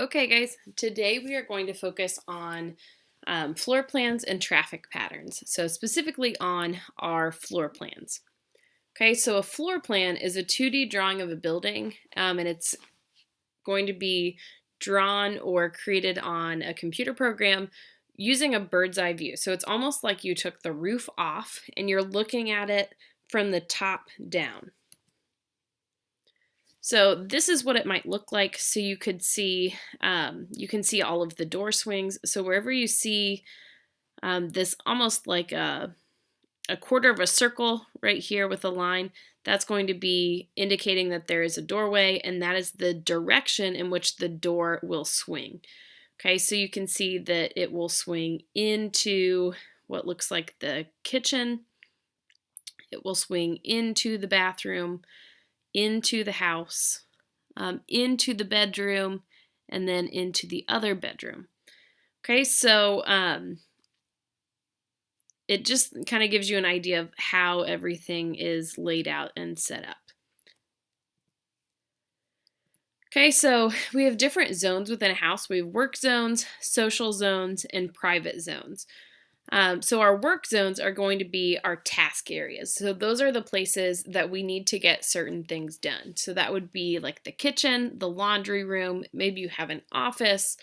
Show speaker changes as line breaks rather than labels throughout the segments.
Okay, guys, today we are going to focus on floor plans and traffic patterns. So, specifically on our floor plans. Okay, so a floor plan is a 2D drawing of a building, and it's going to be drawn or created on a computer program using a bird's eye view. So, it's almost like you took the roof off and you're looking at it from the top down. So this is what it might look like. So you can see all of the door swings. So wherever you see this almost like a quarter of a circle right here with a line, that's going to be indicating that there is a doorway, and that is the direction in which the door will swing. Okay, so you can see that it will swing into what looks like the kitchen. It will swing into the bathroom, into the house, into the bedroom, and then into the other bedroom. Okay, so it just kind of gives you an idea of how everything is laid out and set up. Okay, so we have different zones within a house. We have work zones, social zones, and private zones. So our work zones are going to be our task areas. So those are the places that we need to get certain things done. So that would be like the kitchen, the laundry room, maybe you have an office,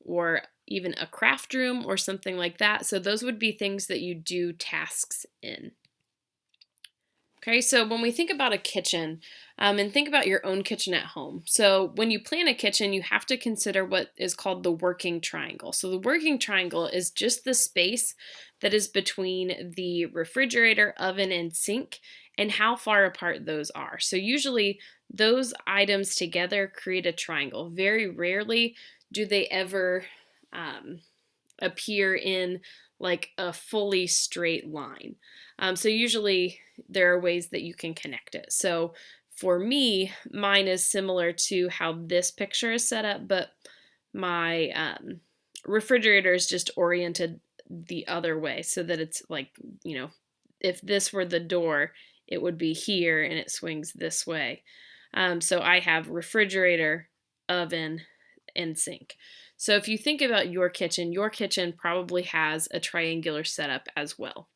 or even a craft room or something like that. So those would be things that you do tasks in. Okay, so when we think about a kitchen, and think about your own kitchen at home. So when you plan a kitchen, you have to consider what is called the working triangle. So the working triangle is just the space that is between the refrigerator, oven, and sink, and how far apart those are. So usually those items together create a triangle. Very rarely do they ever appear in like a fully straight line. So usually there are ways that you can connect it. So for me, mine is similar to how this picture is set up, but my refrigerator is just oriented the other way so that it's like, if this were the door, it would be here and it swings this way. So I have refrigerator, oven, and sink. So if you think about your kitchen probably has a triangular setup as well.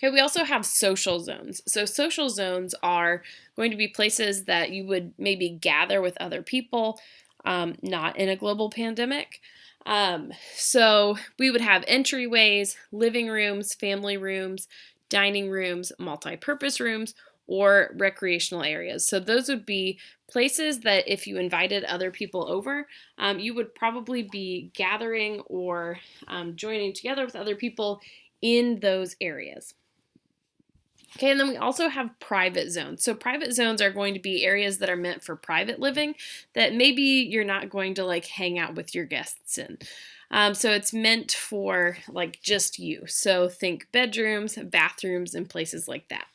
Okay, we also have social zones. So social zones are going to be places that you would maybe gather with other people, not in a global pandemic. So we would have entryways, living rooms, family rooms, dining rooms, multi-purpose rooms, or recreational areas. So those would be places that if you invited other people over, you would probably be gathering or joining together with other people in those areas. Okay, and then we also have private zones. So private zones are going to be areas that are meant for private living that maybe you're not going to like hang out with your guests in. So it's meant for like just you. So think bedrooms, bathrooms, and places like that.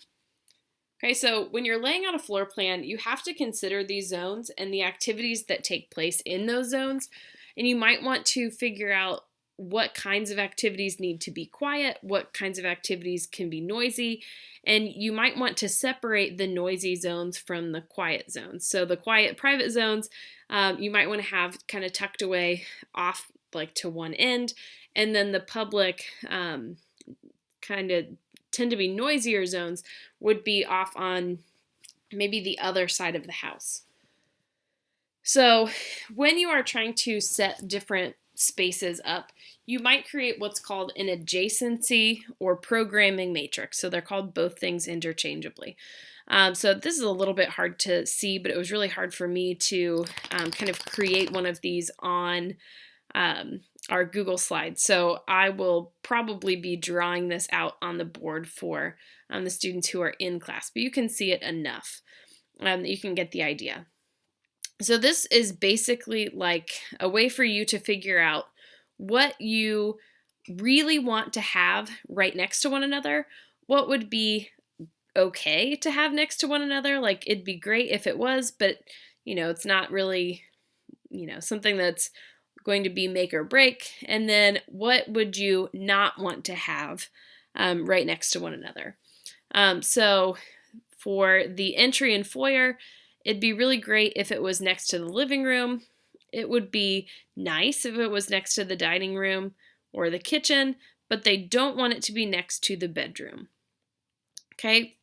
Okay, so when you're laying out a floor plan, you have to consider these zones and the activities that take place in those zones. And you might want to figure out what kinds of activities need to be quiet, what kinds of activities can be noisy, and you might want to separate the noisy zones from the quiet zones. So the quiet private zones, you might want to have kind of tucked away off like to one end, and then the public kind of tend to be noisier zones would be off on maybe the other side of the house. So when you are trying to set different spaces up, you might create what's called an adjacency or programming matrix. So they're called both things interchangeably. So this is a little bit hard to see, but it was really hard for me to kind of create one of these on our Google Slides. So I will probably be drawing this out on the board for the students who are in class, but you can see it enough that you can get the idea. So this is basically like a way for you to figure out what you really want to have right next to one another, what would be okay to have next to one another. Like it'd be great if it was, but it's not really, something that's going to be make or break. And then what would you not want to have right next to one another? So for the entry and foyer, It'd be really great if it was next to the living room. It would be nice if it was next to the dining room or the kitchen, but they don't want it to be next to the bedroom. Okay.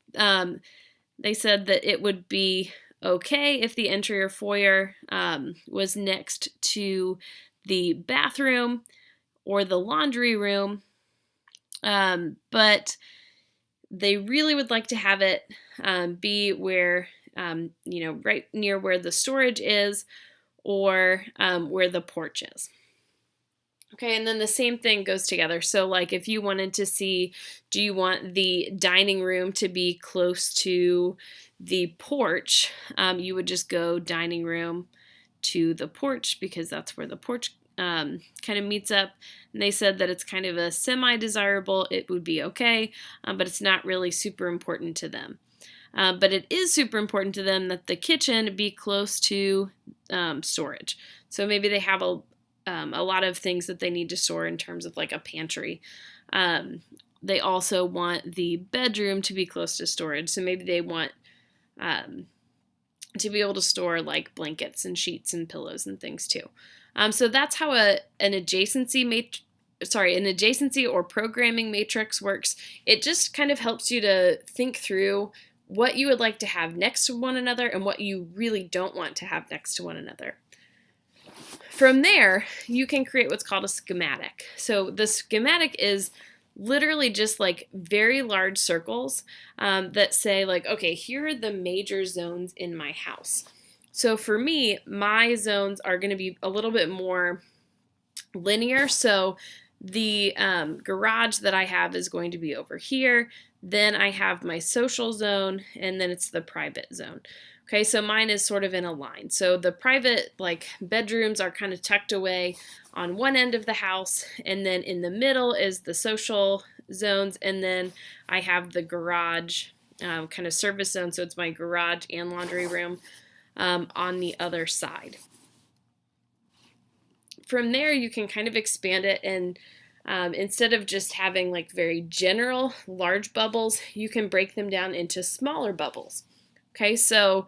They said that it would be okay if the entry or foyer was next to the bathroom or the laundry room, but they really would like to have it be where, right near where the storage is or where the porch is. Okay, and then the same thing goes together. So like if you wanted to see, do you want the dining room to be close to the porch, you would just go dining room to the porch because that's where the porch kind of meets up. And they said that it's kind of a semi-desirable, it would be okay, but it's not really super important to them. But it is super important to them that the kitchen be close to storage. So maybe they have a lot of things that they need to store in terms of like a pantry. They also want the bedroom to be close to storage. So maybe they want to be able to store like blankets and sheets and pillows and things too. So that's how an adjacency or programming matrix works. It just kind of helps you to think through what you would like to have next to one another and what you really don't want to have next to one another. From there, you can create what's called a schematic. So the schematic is literally just like very large circles that say like, okay, here are the major zones in my house. So for me, my zones are going to be a little bit more linear. So the garage that I have is going to be over here. Then I have my social zone, and then it's the private zone. Okay, so mine is sort of in a line. So the private like bedrooms are kind of tucked away on one end of the house, and then in the middle is the social zones, and then I have the garage kind of service zone. So it's my garage and laundry room on the other side. From there, you can kind of expand it, and instead of just having like very general large bubbles, you can break them down into smaller bubbles. Okay, so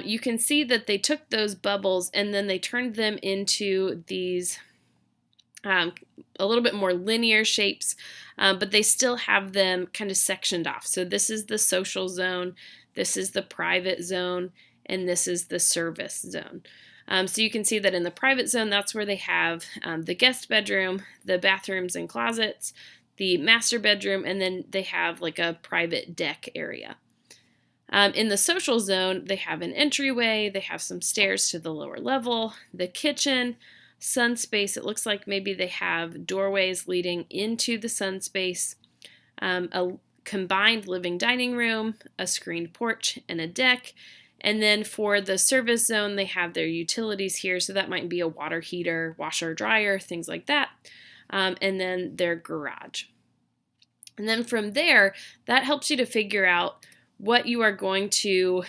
you can see that they took those bubbles and then they turned them into these a little bit more linear shapes, but they still have them kind of sectioned off. So this is the social zone, this is the private zone, and this is the service zone. So you can see that in the private zone, that's where they have the guest bedroom, the bathrooms and closets, the master bedroom, and then they have like a private deck area. In the social zone, they have an entryway, they have some stairs to the lower level, the kitchen, sun space. It looks like maybe they have doorways leading into the sun space, a combined living dining room, a screened porch, and a deck. And then for the service zone, they have their utilities here. So that might be a water heater, washer, dryer, things like that. And then their garage. And then from there, that helps you to figure out what you are going to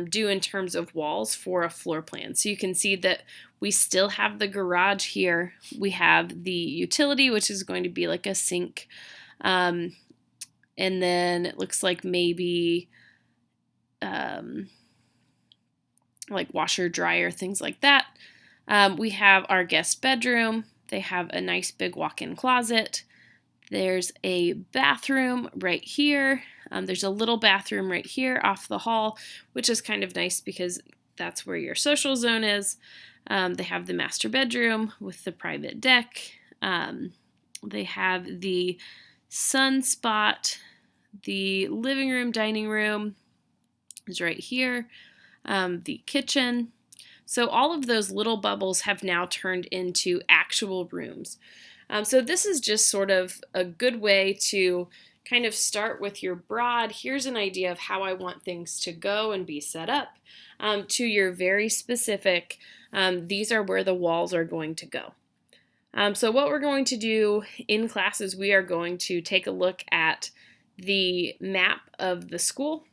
do in terms of walls for a floor plan. So you can see that we still have the garage here. We have the utility, which is going to be like a sink. And then it looks like maybe like washer, dryer, things like that. We have our guest bedroom. They have a nice big walk-in closet. There's a bathroom right here. There's a little bathroom right here off the hall, which is kind of nice because that's where your social zone is. They have the master bedroom with the private deck. They have the sun spot. The living room, dining room is right here. The kitchen. So all of those little bubbles have now turned into actual rooms. So this is just sort of a good way to kind of start with your broad, here's an idea of how I want things to go and be set up, to your very specific, these are where the walls are going to go. So what we're going to do in class is we are going to take a look at the map of the school,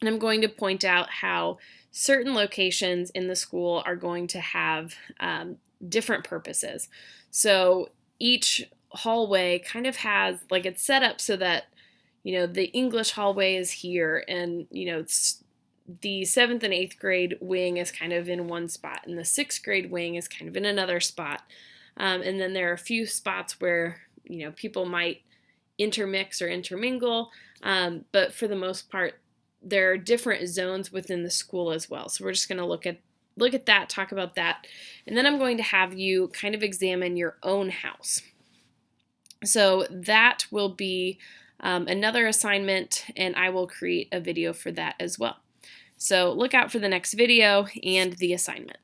and I'm going to point out how certain locations in the school are going to have different purposes. So each hallway kind of has, like, it's set up so that, the English hallway is here, and, the 7th and 8th grade wing is kind of in one spot, and the 6th grade wing is kind of in another spot. And then there are a few spots where, people might intermix or intermingle, but for the most part, there are different zones within the school as well. So we're just going to look at that, talk about that, and then I'm going to have you kind of examine your own house. So that will be another assignment, and I will create a video for that as well. So look out for the next video and the assignment.